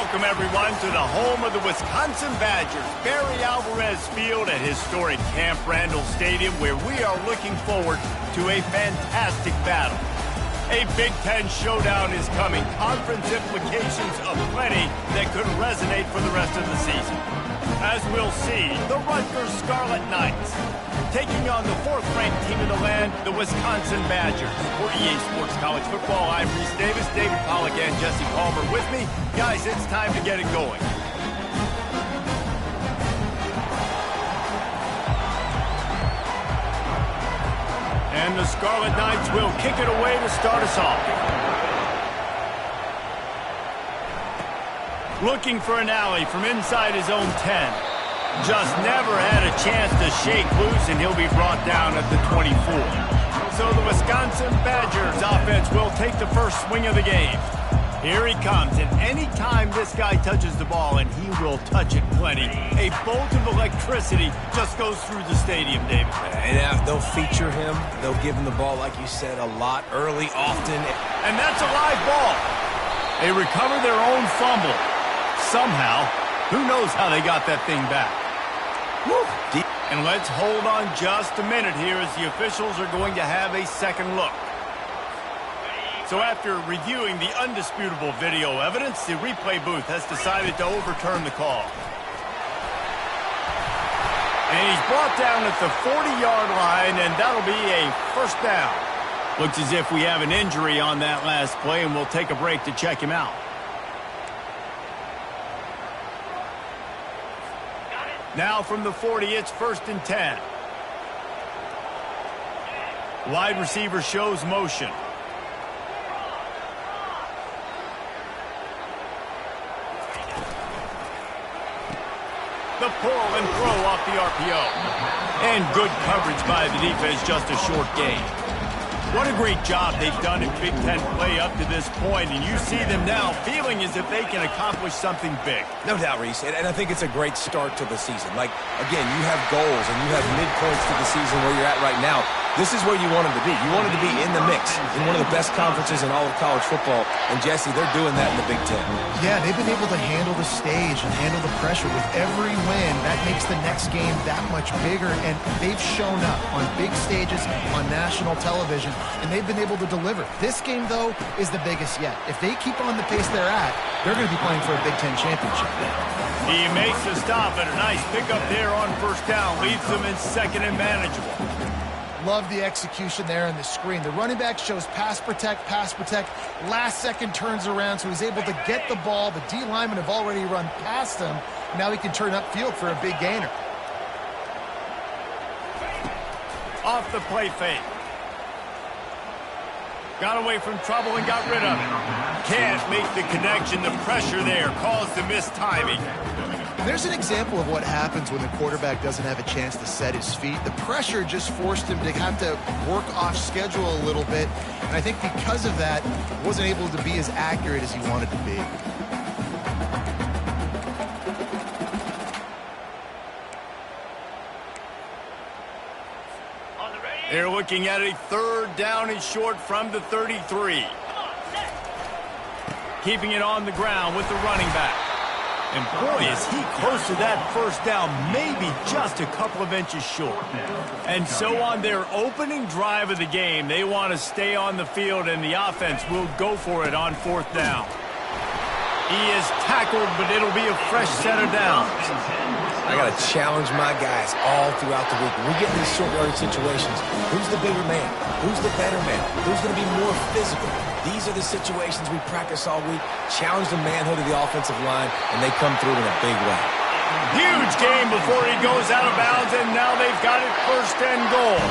welcome everyone to the home of the Wisconsin Badgers, Barry Alvarez Field at historic Camp Randall Stadium, where we are looking forward to a fantastic battle. A Big Ten showdown is coming, conference implications aplenty that could resonate for the rest of the season. As we'll see, the Rutgers Scarlet Knights taking on the fourth-ranked team in the land, the Wisconsin Badgers. For EA Sports College Football, I'm Reese Davis, David Pollack, and Jesse Palmer with me. Guys, it's time to get it going. And the Scarlet Knights will kick it away to start us off. Looking for an alley from inside his own 10. Just never had a chance to shake loose, and he'll be brought down at the 24. So the Wisconsin Badgers offense will take the first swing of the game. Here he comes, and anytime this guy touches the ball, and he will touch it plenty, a bolt of electricity just goes through the stadium, David. And they'll feature him. They'll give him the ball, like you said, a lot, early, often. And that's a live ball. They recover their own fumble. Somehow, who knows how they got that thing back. Woo. And let's hold on just a minute here as the officials are going to have a second look. So after reviewing the undisputable video evidence, the replay booth has decided to overturn the call. And he's brought down at the 40-yard line, and that'll be a first down. Looks as if we have an injury on that last play, and we'll take a break to check him out. Now from the 40, it's 1st and 10. Wide receiver shows motion. The pull and throw off the RPO. And good coverage by the defense, just a short gain. What a great job they've done in Big Ten play up to this point, and you see them now feeling as if they can accomplish something big. No doubt, Reese, and I think it's a great start to the season. Like, again, you have goals and you have midpoints to the season where you're at right now. This is where you want them to be. You want them to be in the mix, in one of the best conferences in all of college football, and Jesse, they're doing that in the Big Ten. Yeah, they've been able to handle the stage and handle the pressure with every win. That makes the next game that much bigger, and they've shown up on big stages, on national television, and they've been able to deliver. This game, though, is the biggest yet. If they keep on the pace they're at, they're going to be playing for a Big Ten championship. He makes a stop, and a nice pickup there on first down. Leaves them in second and manageable. Love the execution there on the screen. The running back shows pass protect, last second turns around, so he's able to get the ball. The D linemen have already run past him. Now he can turn upfield for a big gainer. Off the play fake. Got away from trouble and got rid of it. Can't make the connection. The pressure there caused the missed timing. There's an example of what happens when the quarterback doesn't have a chance to set his feet. The pressure just forced him to have to work off schedule a little bit. And I think because of that, wasn't able to be as accurate as he wanted to be. They're looking at a third down and short from the 33. Keeping it on the ground with the running back. And boy, is he close to that first down, maybe just a couple of inches short. And so on their opening drive of the game, they want to stay on the field, and the offense will go for it on fourth down. He is tackled, but it'll be a fresh set of downs. I got to challenge my guys all throughout the week. When we get in these short yardage situations, who's the bigger man? Who's the better man? Who's going to be more physical? These are the situations we practice all week. Challenge the manhood of the offensive line, and they come through in a big way. Huge game before he goes out of bounds, and now they've got it first and goal.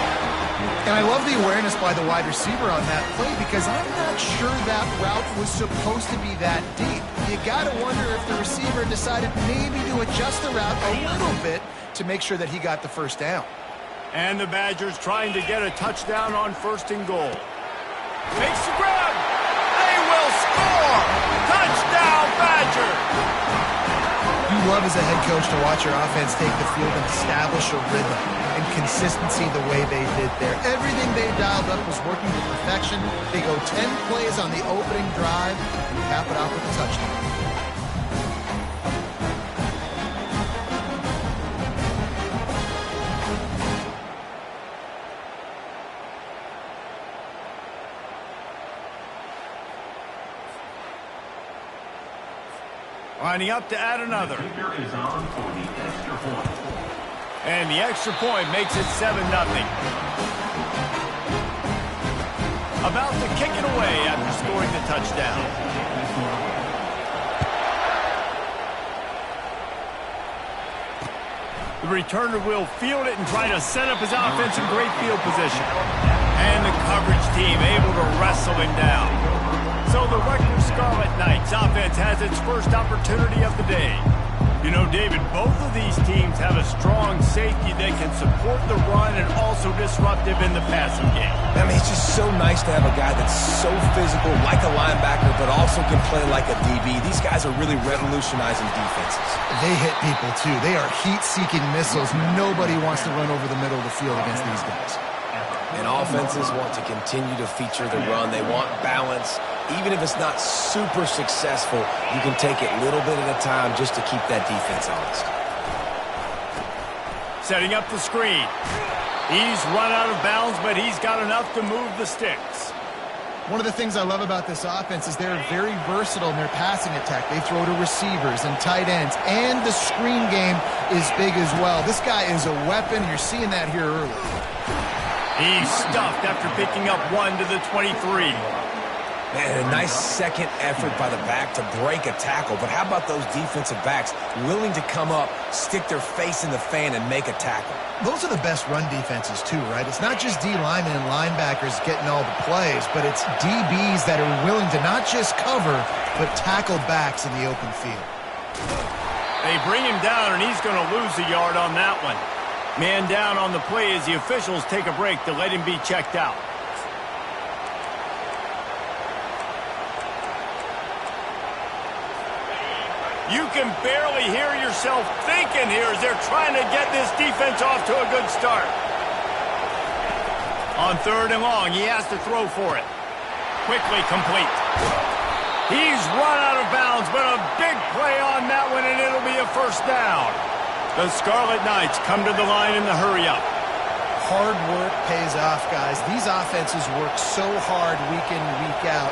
And I love the awareness by the wide receiver on that play, because I'm not sure that route was supposed to be that deep. You got to wonder if the receiver decided maybe to adjust the route a little bit to make sure that he got the first down. And the Badgers trying to get a touchdown on first and goal. Makes the grab. They will score. Touchdown, Badgers. You love as a head coach to watch your offense take the field and establish a rhythm and consistency the way they did there. Everything they dialed up was working to perfection. They go 10 plays on the opening drive and cap it off with a touchdown. Lining up to add another. And the extra point makes it 7-0. About to kick it away after scoring the touchdown. The returner will field it and try to set up his offense in great field position. And the coverage team able to wrestle him down. So the Rutgers Scarlet Knights offense has its first opportunity of the day. You know, David, both of these teams have a strong safety that can support the run and also disruptive in the passing game. I mean, it's just so nice to have a guy that's so physical, like a linebacker, but also can play like a DB. These guys are really revolutionizing defenses. They hit people, too. They are heat-seeking missiles. Nobody wants to run over the middle of the field against these guys. And offenses want to continue to feature the run. They want balance. Even if it's not super successful, you can take it little bit at a time just to keep that defense honest. Setting up the screen. He's run out of bounds, but he's got enough to move the sticks. One of the things I love about this offense is they're very versatile in their passing attack. They throw to receivers and tight ends, and the screen game is big as well. This guy is a weapon. You're seeing that here early. He's stuffed after picking up 1 to the 23. Man, a nice second effort by the back to break a tackle. But how about those defensive backs willing to come up, stick their face in the fan, and make a tackle? Those are the best run defenses, too, right? It's not just D linemen and linebackers getting all the plays, but it's DBs that are willing to not just cover, but tackle backs in the open field. They bring him down, and he's going to lose a yard on that one. Man down on the play as the officials take a break to let him be checked out. You can barely hear yourself thinking here as they're trying to get this defense off to a good start. On 3rd and long, he has to throw for it. Quickly complete. He's run out of bounds, but a big play on that one, and it'll be a first down. The Scarlet Knights come to the line in the hurry-up. Hard work pays off, guys. These offenses work so hard week in, week out,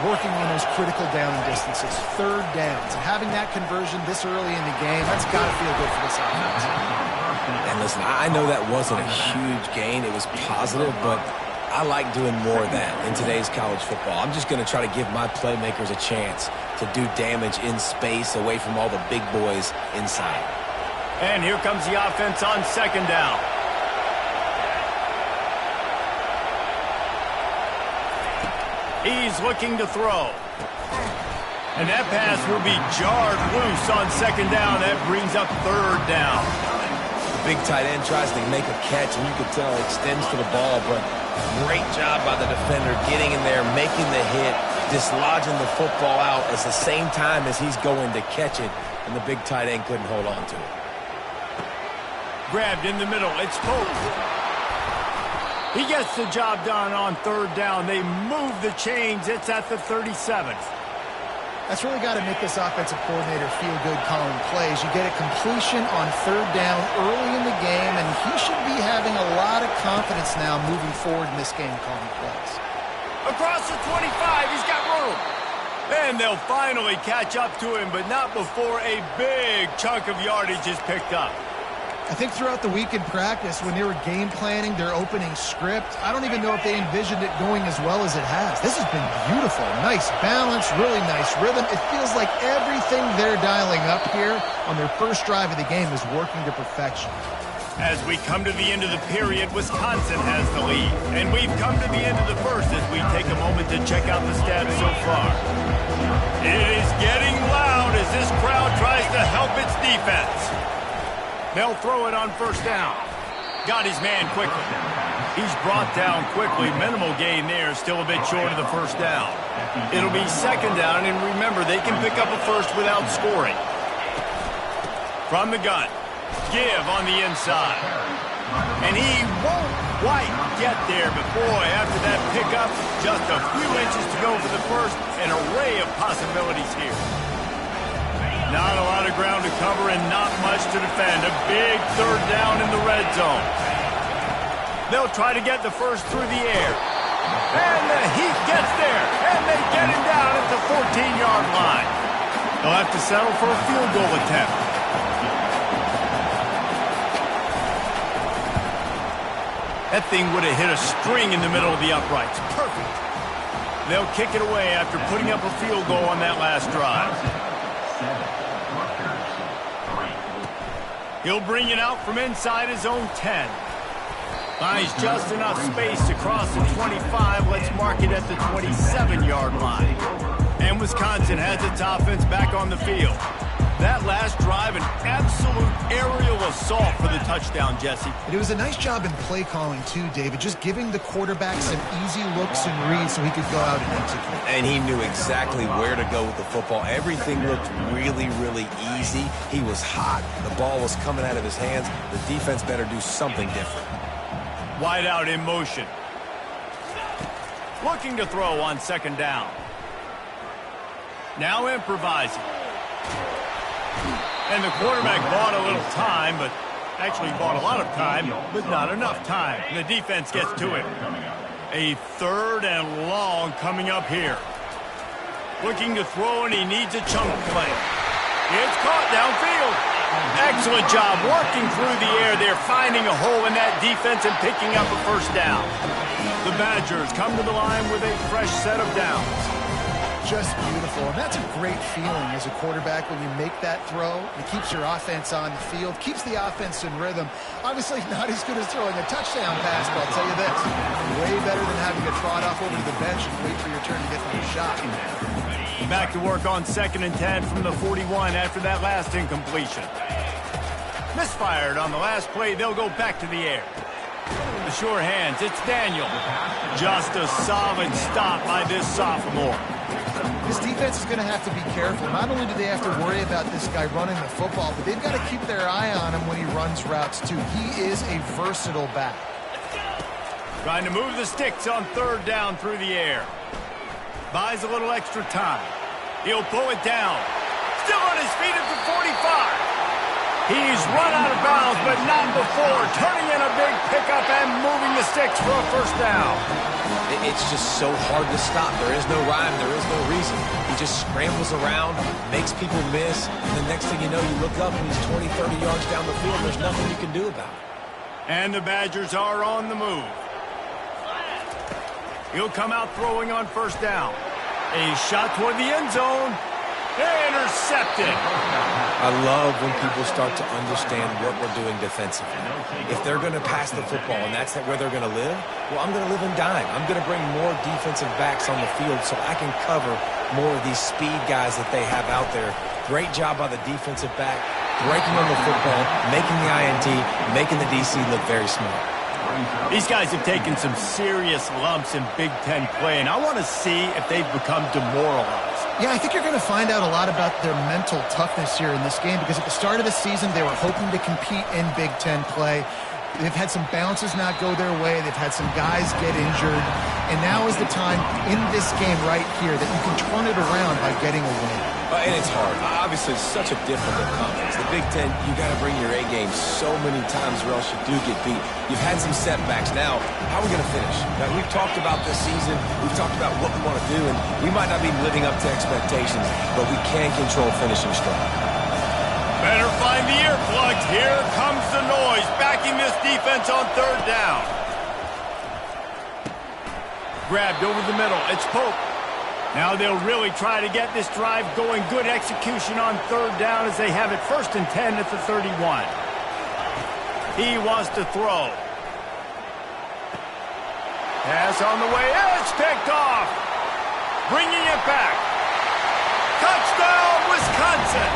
working on those critical down distances, 3rd downs. And having that conversion this early in the game, that's got to feel good for this offense. And listen, I know that wasn't a huge gain. It was positive, but I like doing more of that in today's college football. I'm just going to try to give my playmakers a chance to do damage in space away from all the big boys inside. And here comes the offense on 2nd down. He's looking to throw. And that pass will be jarred loose on 2nd down. That brings up 3rd down. The big tight end tries to make a catch, and you can tell it extends to the ball, but great job by the defender getting in there, making the hit, dislodging the football out at the same time as he's going to catch it, and the big tight end couldn't hold on to it. Grabbed in the middle. It's Pope. He gets the job done on 3rd down. They move the chains. It's at the 37th. That's really got to make this offensive coordinator feel good calling plays. You get a completion on 3rd down early in the game, and he should be having a lot of confidence now moving forward in this game calling plays. Across the 25, he's got room. And they'll finally catch up to him, but not before a big chunk of yardage is picked up. I think throughout the week in practice, when they were game planning their opening script, I don't even know if they envisioned it going as well as it has. This has been beautiful. Nice balance, really nice rhythm. It feels like everything they're dialing up here on their first drive of the game is working to perfection. As we come to the end of the period, Wisconsin has the lead. And we've come to the end of the first as we take a moment to check out the stats so far. It is getting loud as this crowd tries to help its defense. They'll throw it on 1st down. Got his man quickly. He's brought down quickly. Minimal gain there, still a bit short of the 1st down. It'll be 2nd down, and remember, they can pick up a first without scoring. From the gun, give on the inside. And he won't quite get there, but boy, after that pickup, just a few inches to go for the first. An array of possibilities here. Not a lot of ground to cover and not much to defend. A big 3rd down in the red zone. They'll try to get the first through the air. And the heat gets there. And they get him down at the 14-yard line. They'll have to settle for a field goal attempt. That thing would have hit a string in the middle of the uprights. Perfect. They'll kick it away after putting up a field goal on that last drive. He'll bring it out from inside his own 10. Finds just enough space to cross the 25. Let's mark it at the 27-yard line. And Wisconsin has its offense back on the field. That last drive, an absolute aerial assault for the touchdown, Jesse. It was a nice job in play calling, too, David, just giving the quarterback some easy looks and reads so he could go out and execute. And he knew exactly where to go with the football. Everything looked really, really easy. He was hot. The ball was coming out of his hands. The defense better do something different. Wide out in motion. Looking to throw on second down. Now improvising. And the quarterback bought a little time, but actually bought a lot of time, but not enough time. And the defense gets to it. A 3rd and long coming up here. Looking to throw, and he needs a chunk play. It's caught downfield. Excellent job working through the air there, finding a hole in that defense and picking up a first down. The Badgers come to the line with a fresh set of downs. Just beautiful, and that's a great feeling as a quarterback when you make that throw. It keeps your offense on the field, keeps the offense in rhythm. Obviously not as good as throwing a touchdown pass, but I'll tell you this, way better than having to trot off over to the bench and wait for your turn to get another shot. Back to work on 2nd and 10 from the 41 after that last incompletion. Misfired on the last play, they'll go back to the air. The sure hands, it's Daniel. Just a solid stop by this sophomore. This defense is going to have to be careful. Not only do they have to worry about this guy running the football, but they've got to keep their eye on him when he runs routes, too. He is a versatile back. Trying to move the sticks on 3rd down through the air. Buys a little extra time. He'll pull it down. Still on his feet at the 45. He's run out of bounds, but not before. Turning in a big pickup and moving the sticks for a first down. It's just so hard to stop. There is no rhyme. There is no reason. He just scrambles around, makes people miss, and the next thing you know, you look up and he's 20, 30 yards down the field. There's nothing you can do about it. And the Badgers are on the move. He'll come out throwing on first down. A shot toward the end zone. Intercepted. I love when people start to understand what we're doing defensively. If they're going to pass the football and that's where they're going to live, well, I'm going to live in dime. I'm going to bring more defensive backs on the field so I can cover more of these speed guys that they have out there. Great job by the defensive back, breaking on the football, making the INT, making the DC look very smart. These guys have taken some serious lumps in Big Ten play, and I want to see if they've become demoralized. Yeah, I think you're going to find out a lot about their mental toughness here in this game because at the start of the season, they were hoping to compete in Big Ten play. They've had some bounces not go their way. They've had some guys get injured. And now is the time in this game right here that you can turn it around by getting a win. And it's hard. Obviously, it's such a difficult conference. The Big Ten, you got to bring your A game so many times or else you do get beat. You've had some setbacks. Now, how are we going to finish? Now, we've talked about this season. We've talked about what we want to do, and we might not be living up to expectations, but we can control finishing strong. Better find the earplugs. Here comes the noise, backing this defense on 3rd down. Grabbed over the middle. It's Pope. Now they'll really try to get this drive going. Good execution on 3rd down as they have it 1st and 10 at the 31. He wants to throw. Pass on the way. It's picked off. Bringing it back. Touchdown, Wisconsin.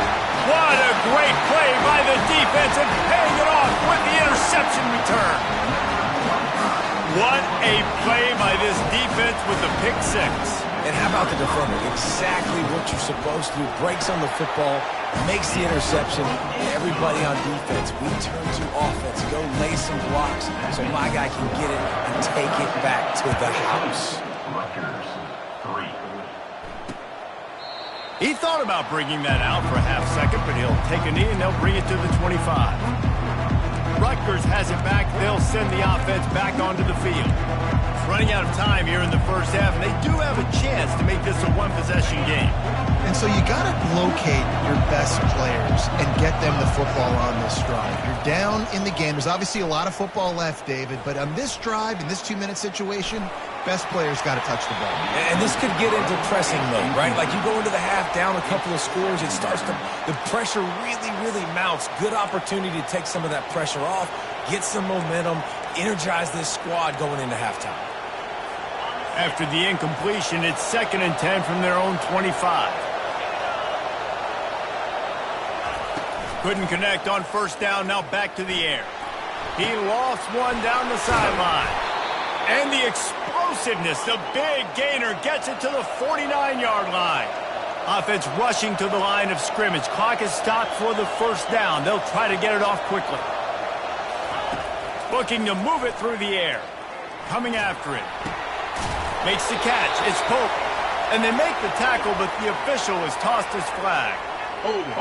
What a great play by the defense and paying it off with the interception return. What a play by this defense with the pick 6. And how about the defender? Exactly what you're supposed to do. Breaks on the football, makes the interception. Everybody on defense, we turn to offense. Go lay some blocks so my guy can get it and take it back to the house. He thought about bringing that out for a half second, but he'll take a knee and they'll bring it to the 25. Rutgers has it back. They'll send the offense back onto the field. Running out of time here in the first half, and they do have a chance to make this a one-possession game. And so you got to locate your best players and get them the football on this drive. You're down in the game. There's obviously a lot of football left, David, but on this drive, in this 2-minute situation, best players got to touch the ball. And this could get into pressing mode, right? Like you go into the half down a couple of scores, it starts to, the pressure really mounts. Good opportunity to take some of that pressure off, get some momentum, energize this squad going into halftime. After the incompletion, it's 2nd and 10 from their own 25. Couldn't connect on first down, now back to the air. He lost one down the sideline. And the explosiveness, the big gainer gets it to the 49-yard line. Offense rushing to the line of scrimmage. Clock is stopped for the first down. They'll try to get it off quickly. Looking to move it through the air. Coming after it. Makes the catch. It's Pope. And they make the tackle, but the official has tossed his flag. Hold it.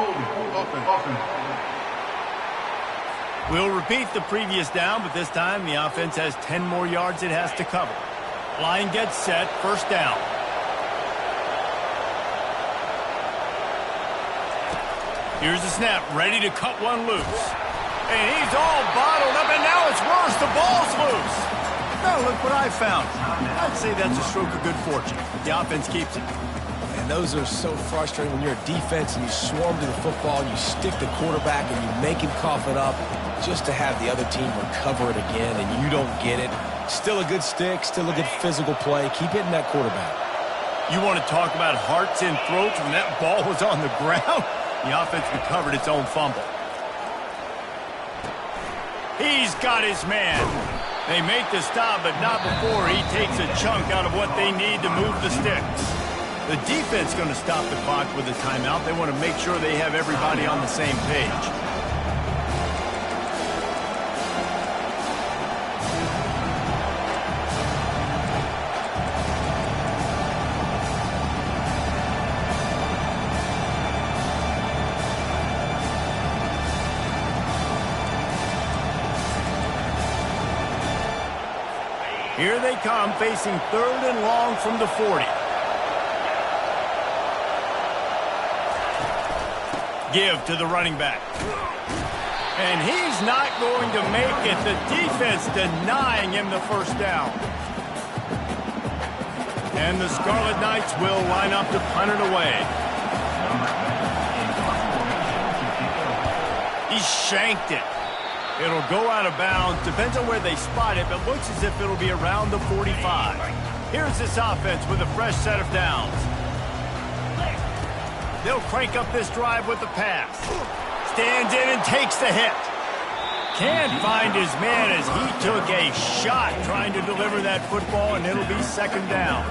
We'll repeat the previous down, but this time the offense has 10 more yards it has to cover. Line gets set, first down. Here's the snap, ready to cut one loose. And he's all bottled up, and now it's worse. The ball's loose. Now look what I found. I'd say that's a stroke of good fortune. The offense keeps it. And those are so frustrating when you're a defense and you swarm to the football, you stick the quarterback and you make him cough it up just to have the other team recover it again and you don't get it. Still a good stick, still a good physical play. Keep hitting that quarterback. You want to talk about hearts and throats when that ball was on the ground? The offense recovered its own fumble. He's got his man. They make the stop, but not before he takes a chunk out of what they need to move the sticks. The defense going to stop the clock with a timeout. They want to make sure they have everybody on the same page. Here they come, facing 3rd and long from the 40. Give to the running back. And he's not going to make it. The defense denying him the first down. And the Scarlet Knights will line up to punt it away. He shanked it. It'll go out of bounds. Depends on where they spot it, but looks as if it'll be around the 45. Here's this offense with a fresh set of downs. They'll crank up this drive with the pass. Stands in and takes the hit. Can't find his man as he took a shot trying to deliver that football, and it'll be 2nd down.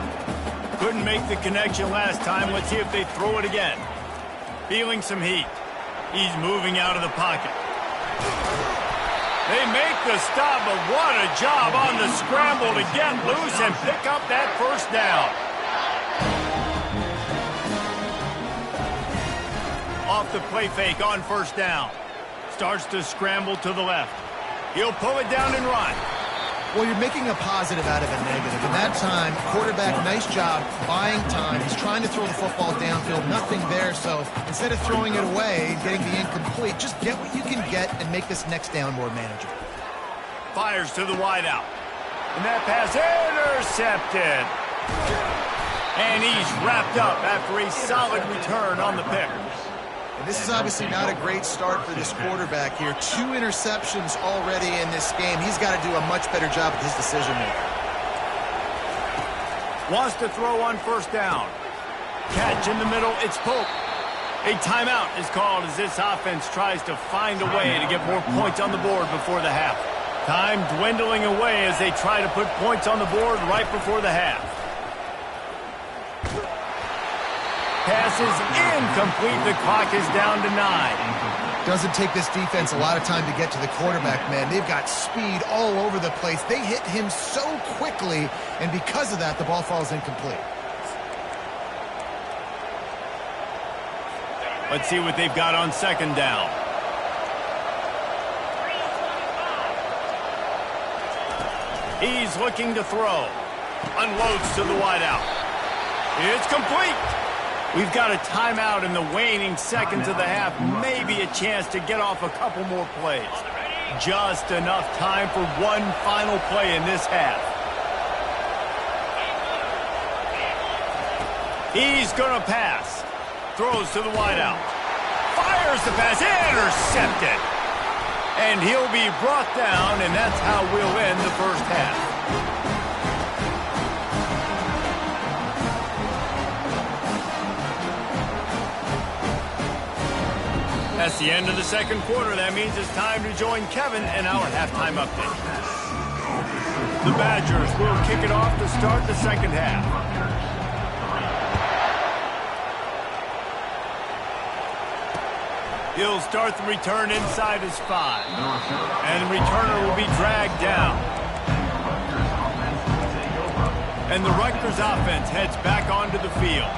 Couldn't make the connection last time. Let's see if they throw it again. Feeling some heat. He's moving out of the pocket. They make the stop, but what a job on the scramble to get loose and pick up that first down. Off the play fake on first down. Starts to scramble to the left. He'll pull it down and run. Well, you're making a positive out of a negative. In that time, quarterback, nice job buying time. He's trying to throw the football downfield. Nothing there, so instead of throwing it away, getting the incomplete, just get what you can get and make this next down more manageable. Fires to the wideout. And that pass intercepted. And he's wrapped up after a solid return on the pick. And this is obviously not a great start for this quarterback here. 2 interceptions already in this game. He's got to do a much better job with his decision-making. Wants to throw on first down. Catch in the middle, it's Pope. A timeout is called as this offense tries to find a way to get more points on the board before the half. Time dwindling away as they try to put points on the board right before the half. Pass is incomplete. The clock is down to 9. Doesn't take this defense a lot of time to get to the quarterback, man. They've got speed all over the place. They hit him so quickly, and because of that, the ball falls incomplete. Let's see what they've got on 2nd down. He's looking to throw. Unloads to the wideout. It's complete. We've got a timeout in the waning seconds of the half. Maybe a chance to get off a couple more plays. Just enough time for one final play in this half. He's going to pass. Throws to the wideout. Fires the pass. Intercepted. And he'll be brought down, and that's how we'll end the first half. That's the end of the second quarter. That means it's time to join Kevin in our halftime update. The Badgers will kick it off to start the second half. He'll start the return inside his 5. And the returner will be dragged down. And the Rutgers offense heads back onto the field.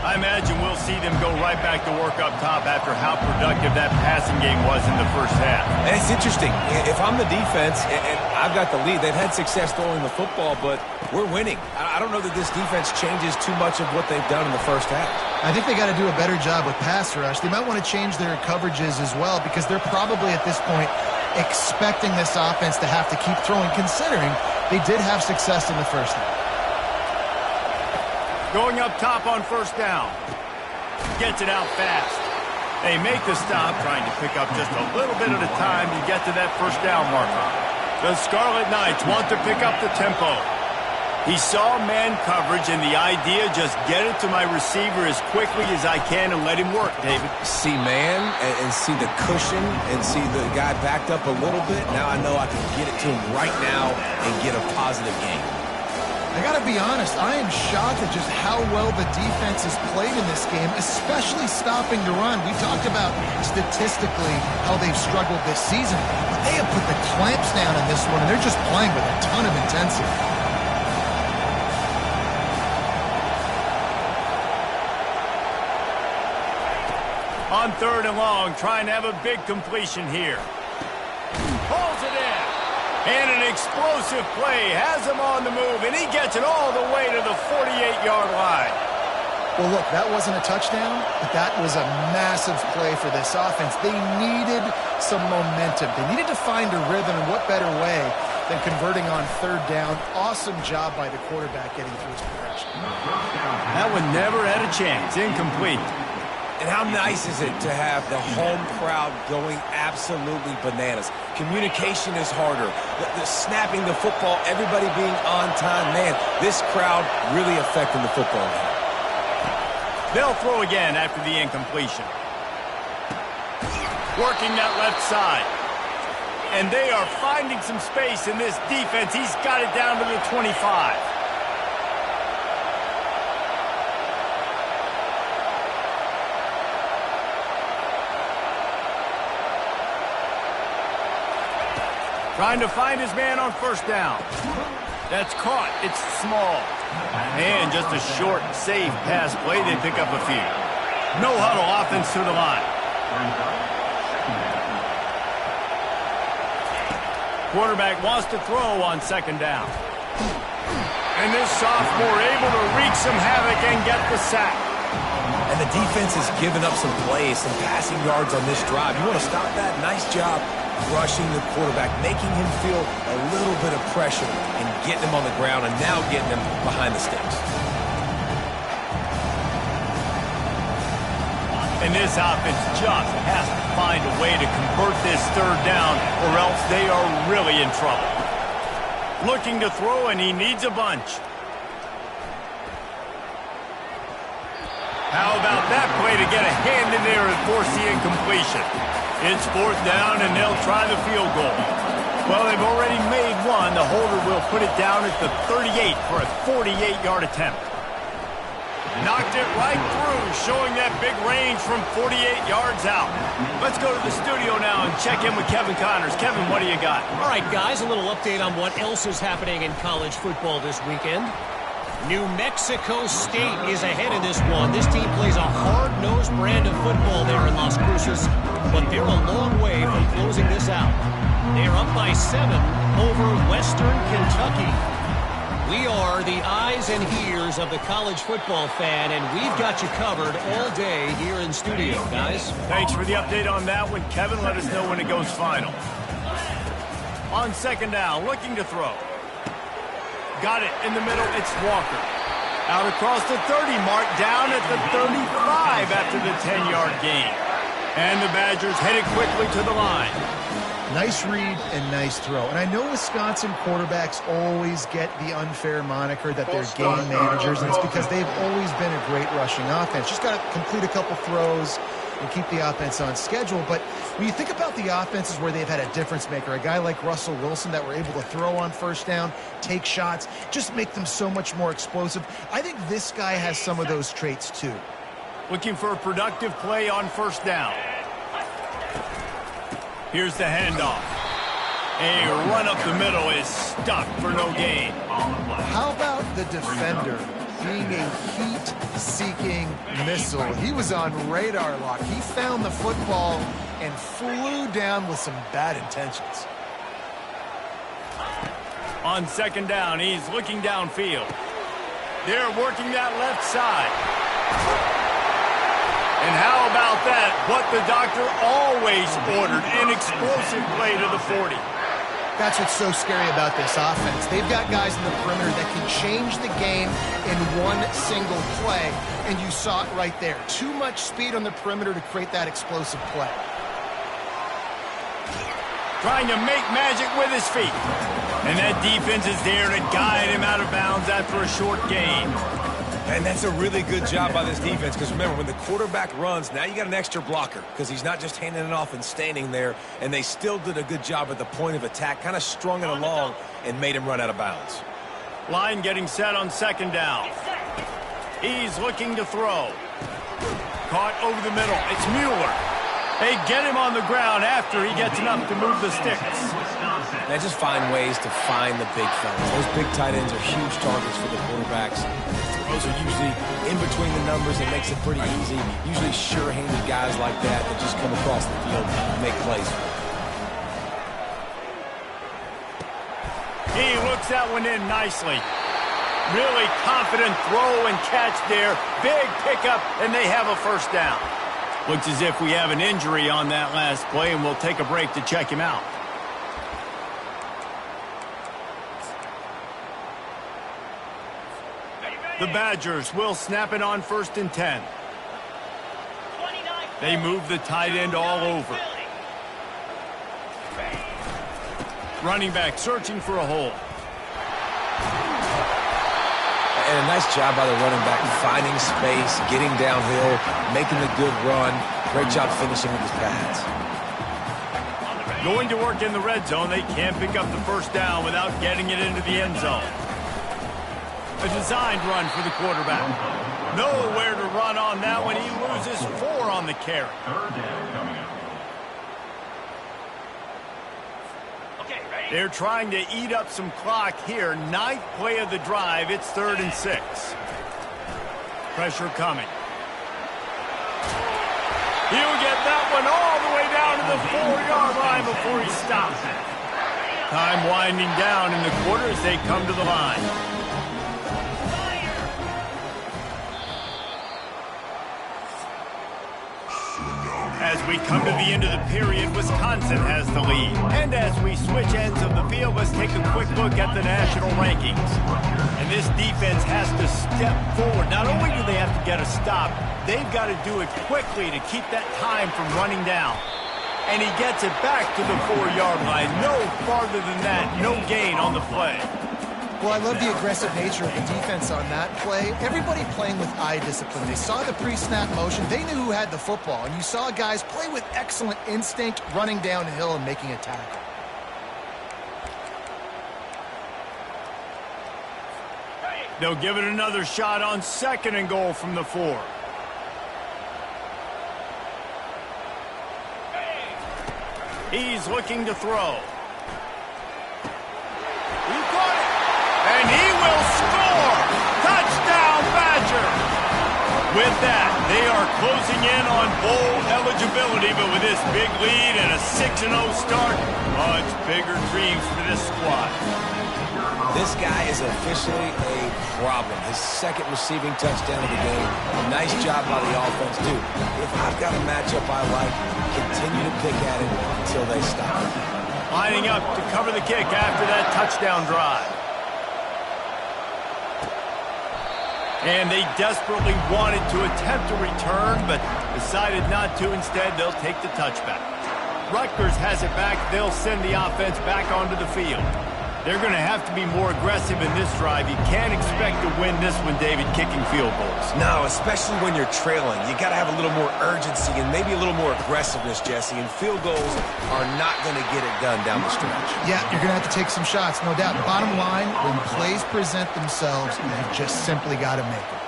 I imagine we'll see them go right back to work up top after how productive that passing game was in the first half. And it's interesting. If I'm the defense and I've got the lead, they've had success throwing the football, but we're winning. I don't know that this defense changes too much of what they've done in the first half. I think they got to do a better job with pass rush. They might want to change their coverages as well because they're probably at this point expecting this offense to have to keep throwing, considering they did have success in the first half. Going up top on first down. Gets it out fast. They make the stop, trying to pick up just a little bit at a time to get to that first down marker. The Scarlet Knights want to pick up the tempo. He saw man coverage, and the idea, just get it to my receiver as quickly as I can and let him work, David. See man and see the cushion and see the guy backed up a little bit. Now I know I can get it to him right now and get a positive gain. I got to be honest, I am shocked at just how well the defense has played in this game, especially stopping the run. We talked about statistically how they've struggled this season, but they have put the clamps down in this one, and they're just playing with a ton of intensity. On third and long, trying to have a big completion here. Pulls it in. And an explosive play has him on the move, and he gets it all the way to the 48-yard line. Well, look, that wasn't a touchdown, but that was a massive play for this offense. They needed some momentum. They needed to find a rhythm, and what better way than converting on third down. Awesome job by the quarterback getting through his progression. That one never had a chance. Incomplete. And how nice is it to have the home crowd going absolutely bananas? Communication is harder. The snapping the football, everybody being on time. Man, this crowd really affecting the football game. They'll throw again after the incompletion. Working that left side. And they are finding some space in this defense. He's got it down to the 25. Trying to find his man on first down. That's caught. It's small. And just a short, safe pass play. They pick up a few. No huddle offense to the line. Quarterback wants to throw on second down. And this sophomore able to wreak some havoc and get the sack. And the defense has given up some plays, some passing yards on this drive. You want to stop that? Nice job rushing the quarterback, making him feel a little bit of pressure and getting him on the ground and now getting him behind the sticks. And this offense just has to find a way to convert this third down or else they are really in trouble. Looking to throw, and he needs a bunch. How about that play to get a hand in there and force the incompletion? It's fourth down, and they'll try the field goal. Well, they've already made one. The holder will put it down at the 38 for a 48-yard attempt. Knocked it right through, showing that big range from 48 yards out. Let's go to the studio now and check in with Kevin Connors. Kevin, what do you got? All right, guys, a little update on what else is happening in college football this weekend. New Mexico State is ahead in this one. This team plays a hard-nosed brand of football there in Las Cruces, but they're a long way from closing this out. They are up by 7 over Western Kentucky. We are the eyes and ears of the college football fan, and we've got you covered all day here in studio, guys. Thanks for the update on that one, Kevin. Let us know when it goes final. On second down, looking to throw. Got it in the middle. It's Walker. Out across the 30 mark, down at the 35 after the 10-yard gain. And the Badgers headed quickly to the line. Nice read and nice throw. And I know Wisconsin quarterbacks always get the unfair moniker that they're game managers, and it's because they've always been a great rushing offense. Just got to complete a couple throws and keep the offense on schedule. But when you think about the offenses where they've had a difference maker, a guy like Russell Wilson that were able to throw on first down, take shots, just make them so much more explosive, I think this guy has some of those traits too. Looking for a productive play on first down. Here's the handoff. A run up the middle is stuck for no gain. How about the defender being a heat-seeking missile? He was on radar lock. He found the football and flew down with some bad intentions. On second down, he's looking downfield. They're working that left side. And how about that? What the doctor always ordered, an explosive play to the 40. That's what's so scary about this offense. They've got guys in the perimeter that can change the game in one single play, and you saw it right there. Too much speed on the perimeter to create that explosive play. Trying to make magic with his feet. And that defense is there to guide him out of bounds after a short gain. And that's a really good job by this defense, because remember, when the quarterback runs, now you got an extra blocker, because he's not just handing it off and standing there, and they still did a good job at the point of attack, kind of strung it along and made him run out of bounds. Line getting set on second down. He's looking to throw. Caught over the middle. It's Mueller. They get him on the ground after he gets enough to move the sticks. They just find ways to find the big fellas. Those big tight ends are huge targets for the quarterbacks. Those are usually in between the numbers. It makes it pretty easy. Usually sure-handed guys like that just come across the field and make plays. He looks that one in nicely. Really confident throw and catch there. Big pickup, and they have a first down. Looks as if we have an injury on that last play, and we'll take a break to check him out. The Badgers will snap it on 1st and 10. They move the tight end all over. Running back searching for a hole. And a nice job by the running back, finding space, getting downhill, making a good run. Great job finishing with his pads. Going to work in the red zone. They can't pick up the first down without getting it into the end zone. A designed run for the quarterback. Nowhere to run on that one. He loses 4 on the carry. They're trying to eat up some clock here. 9th play of the drive. It's 3rd and 6. Pressure coming. He'll get that one all the way down to the 4-yard line before he stops. Time winding down in the quarter as they come to the line. As we come to the end of the period, Wisconsin has the lead. And as we switch ends of the field, let's take a quick look at the national rankings. And this defense has to step forward. Not only do they have to get a stop, they've got to do it quickly to keep that time from running down. And he gets it back to the 4-yard line. No farther than that, no gain on the play. Well, I love the aggressive nature of the defense on that play. Everybody playing with eye discipline. They saw the pre-snap motion. They knew who had the football. And you saw guys play with excellent instinct, running downhill and making a tackle. They'll give it another shot on 2nd and goal from the 4. He's looking to throw. He caught it. And he will score! Touchdown, Badger! With that, they are closing in on bowl eligibility, but with this big lead and a 6-0 start, much bigger dreams for this squad. This guy is officially a problem. His second receiving touchdown of the game. Nice job by the offense, too. If I've got a matchup I like, continue to pick at it until they stop. Lining up to cover the kick after that touchdown drive. And they desperately wanted to attempt a return, but decided not to. Instead, they'll take the touchback. Rutgers has it back. They'll send the offense back onto the field. They're going to have to be more aggressive in this drive. You can't expect to win this one, David, kicking field goals. No, especially when you're trailing. You got to have a little more urgency and maybe a little more aggressiveness, Jesse. And field goals are not going to get it done down the stretch. Yeah, you're going to have to take some shots, no doubt. Bottom line, when plays present themselves, you just simply got to make it.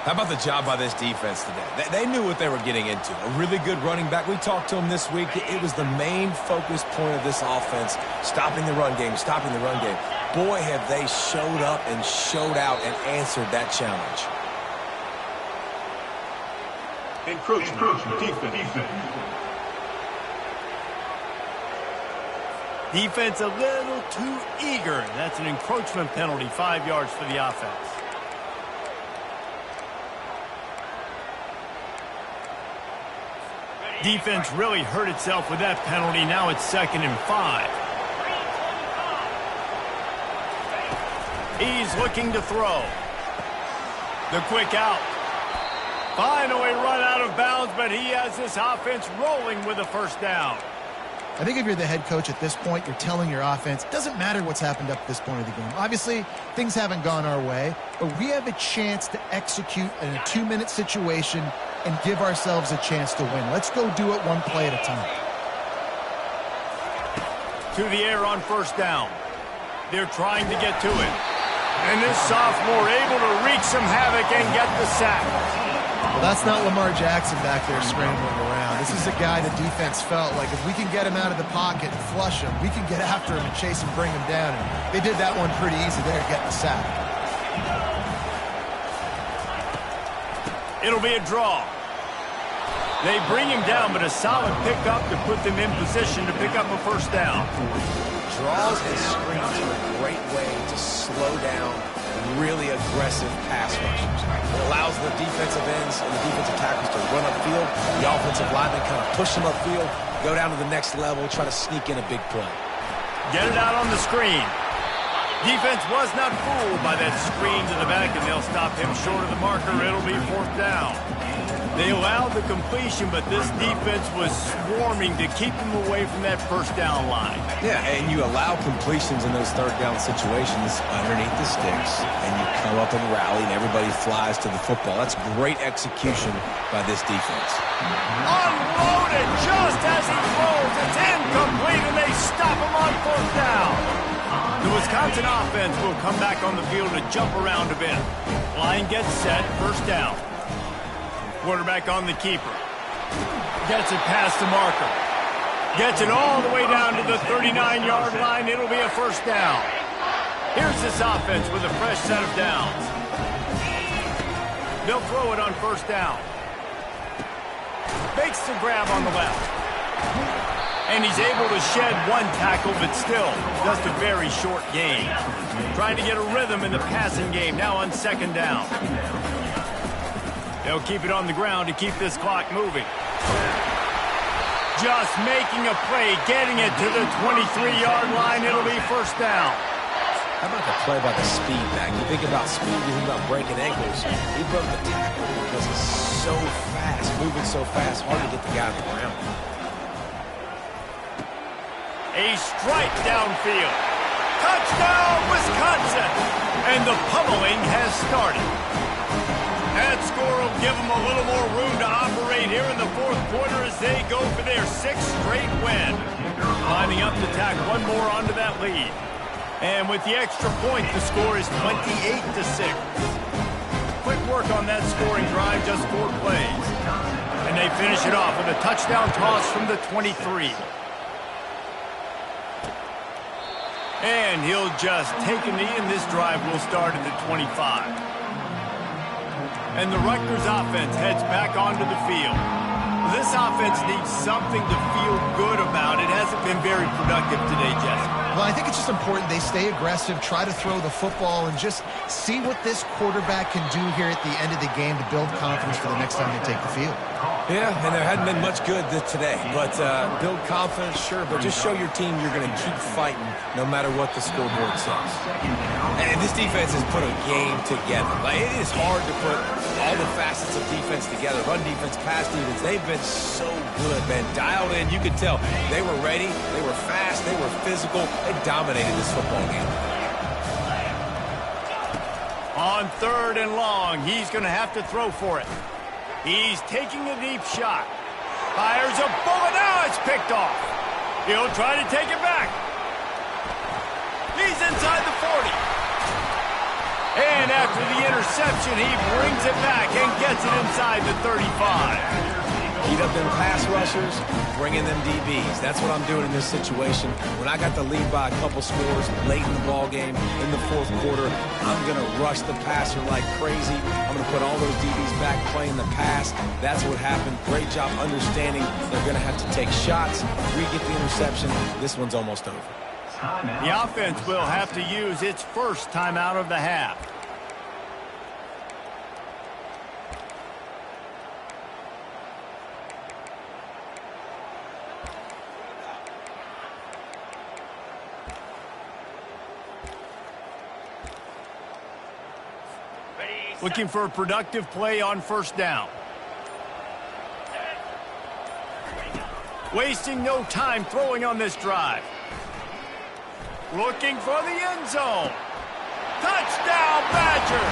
How about the job by this defense today? They knew what they were getting into. A really good running back. We talked to him this week. It was the main focus point of this offense, stopping the run game, stopping the run game. Boy, have they showed up and showed out and answered that challenge. Encroachment. Defense a little too eager. That's an encroachment penalty, 5 yards for the offense. Defense really hurt itself with that penalty. Now it's 2nd and 5. He's looking to throw. The quick out. Finally run out of bounds, but he has this offense rolling with a first down. I think if you're the head coach at this point, you're telling your offense, it doesn't matter what's happened up to this point of the game. Obviously, things haven't gone our way, but we have a chance to execute in a 2-minute situation and give ourselves a chance to win. Let's go do it one play at a time. To the air on first down. They're trying to get to it. And this sophomore able to wreak some havoc and get the sack. Well, that's not Lamar Jackson back there scrambling around. This is a guy the defense felt like if we can get him out of the pocket and flush him, we can get after him and chase and bring him down. And they did that one pretty easy there, getting the sack. It'll be a draw. They bring him down, but a solid pickup to put them in position to pick up a first down. Draws and screens are a great way to slow down really aggressive pass rushers. It allows the defensive ends and the defensive tackles to run upfield. The offensive linemen kind of push them upfield, go down to the next level, try to sneak in a big play. Get it out on the screen. Defense was not fooled by that screen to the back, and they'll stop him short of the marker. It'll be 4th down. They allowed the completion, but this defense was swarming to keep them away from that first down line. Yeah, and you allow completions in those 3rd down situations underneath the sticks, and you come up and rally, and everybody flies to the football. That's great execution by this defense. Unloaded just as he throws. It's incomplete, and they stop him on 4th down. The Wisconsin offense will come back on the field to jump around a bit. Line gets set, first down. Quarterback on the keeper. Gets it past the marker. Gets it all the way down to the 39-yard line. It'll be a first down. Here's this offense with a fresh set of downs. They'll throw it on first down. Makes the grab on the left. And he's able to shed one tackle, but still just a very short gain. Trying to get a rhythm in the passing game now on 2nd down. They'll keep it on the ground to keep this clock moving. Just making a play, getting it to the 23-yard line. It'll be first down. How about the play by the speed back? You think about speed, you think about breaking ankles. He broke the tackle because he's so fast, moving so fast, hard to get the guy on the ground. A strike downfield. Touchdown, Wisconsin! And the pummeling has started. That score will give them a little more room to operate here in the 4th quarter as they go for their 6th straight win. Lining up to tack one more onto that lead. And with the extra point, the score is 28-6. Quick work on that scoring drive, just 4 plays. And they finish it off with a touchdown toss from the 23. And he'll just take a knee, and this drive will start at the 25. And the Rutgers offense heads back onto the field. This offense needs something to feel good about. It hasn't been very productive today, Jesse. Well, I think it's just important they stay aggressive, try to throw the football, and just see what this quarterback can do here at the end of the game to build confidence for the next time they take the field. Yeah, and there hadn't been much good today. But build confidence, sure, but just show your team you're going to keep fighting no matter what the scoreboard says. And this defense has put a game together. Like, it is hard to put all the facets of defense together. Run defense, pass defense, they've been so good, man. Dialed in, you could tell. They were ready, they were fast, they were physical. They dominated this football game. On 3rd and long, he's going to have to throw for it. He's taking a deep shot. Fires a bullet. Now it's picked off. He'll try to take it back. He's inside the 40. And after the interception, he brings it back and gets it inside the 35. Heat up them pass rushers, bring in them DBs. That's what I'm doing in this situation. When I got the lead by a couple scores late in the ball game, in the 4th quarter, I'm going to rush the passer like crazy. I'm going to put all those DBs back playing the pass. That's what happened. Great job understanding they're going to have to take shots. We get the interception. This one's almost over. The offense will have to use its first timeout of the half. Looking for a productive play on 1st down. Wasting no time throwing on this drive. Looking for the end zone. Touchdown, Badger!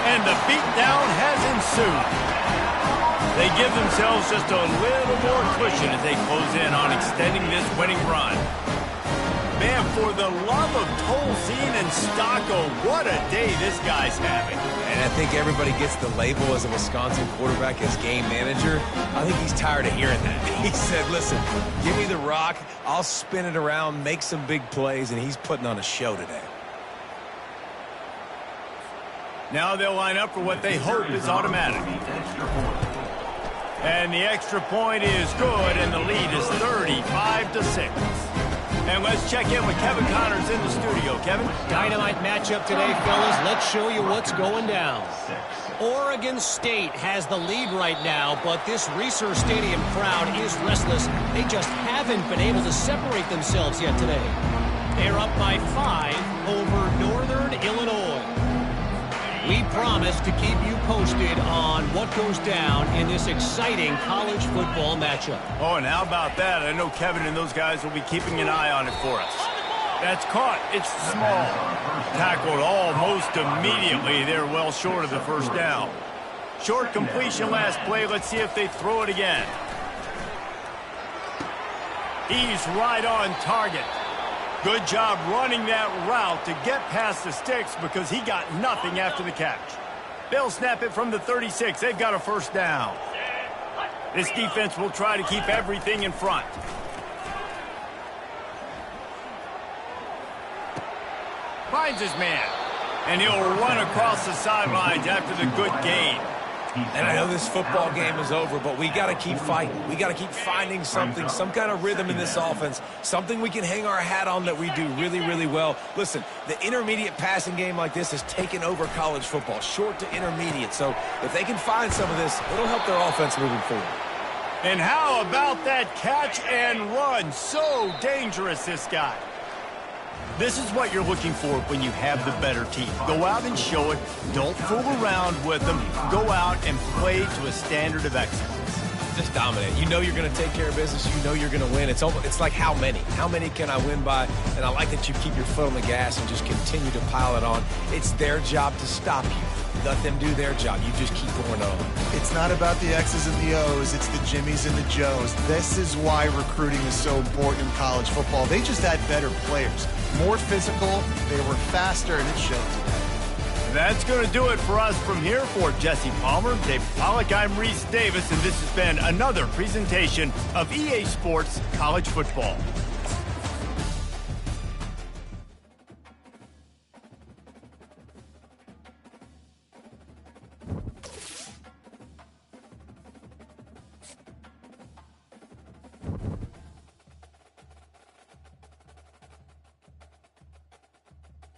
And the beatdown has ensued. They give themselves just a little more cushion as they close in on extending this winning run. Man, for the love of Tolzien and Stocco, what a day this guy's having. And I think everybody gets the label as a Wisconsin quarterback as game manager. I think he's tired of hearing that. He said, listen, give me the rock, I'll spin it around, make some big plays, and he's putting on a show today. Now they'll line up for what they hope is automatic. And the extra point is good, and the lead is 35-6. And let's check in with Kevin Connors in the studio. Kevin? Dynamite matchup today, fellas. Let's show you what's going down. Oregon State has the lead right now, but this Reser Stadium crowd is restless. They just haven't been able to separate themselves yet today. They're up by 5 over Northern Illinois. We promise to keep you posted on what goes down in this exciting college football matchup. Oh, and how about that? I know Kevin and those guys will be keeping an eye on it for us. That's caught. It's small. Tackled almost immediately. They're well short of the 1st down. Short completion last play. Let's see if they throw it again. He's right on target. Good job running that route to get past the sticks because he got nothing after the catch. They'll snap it from the 36. They've got a 1st down. This defense will try to keep everything in front. Finds his man. And he'll run across the sidelines after the good gain. And I know this football game is over, but we got to keep fighting. We got to keep finding something, some kind of rhythm in this offense, something we can hang our hat on that we do really, really well. Listen, the intermediate passing game like this has taken over college football, short to intermediate. So if they can find some of this, it'll help their offense moving forward. And how about that catch and run? So dangerous, this guy. This is what you're looking for when you have the better team. Go out and show it. Don't fool around with them. Go out and play to a standard of excellence. Just dominate. You know you're going to take care of business. You know you're going to win. It's like how many? How many can I win by? And I like that you keep your foot on the gas and just continue to pile it on. It's their job to stop you. Let them do their job. You just keep going on. It's not about the X's and the O's. It's the Jimmies and the Joes. This is why recruiting is so important in college football. They just had better players. More physical. They were faster, and it showed today. That's going to do it for us from here. For Jesse Palmer, Dave Pollack, I'm Reese Davis, and this has been another presentation of EA Sports College Football.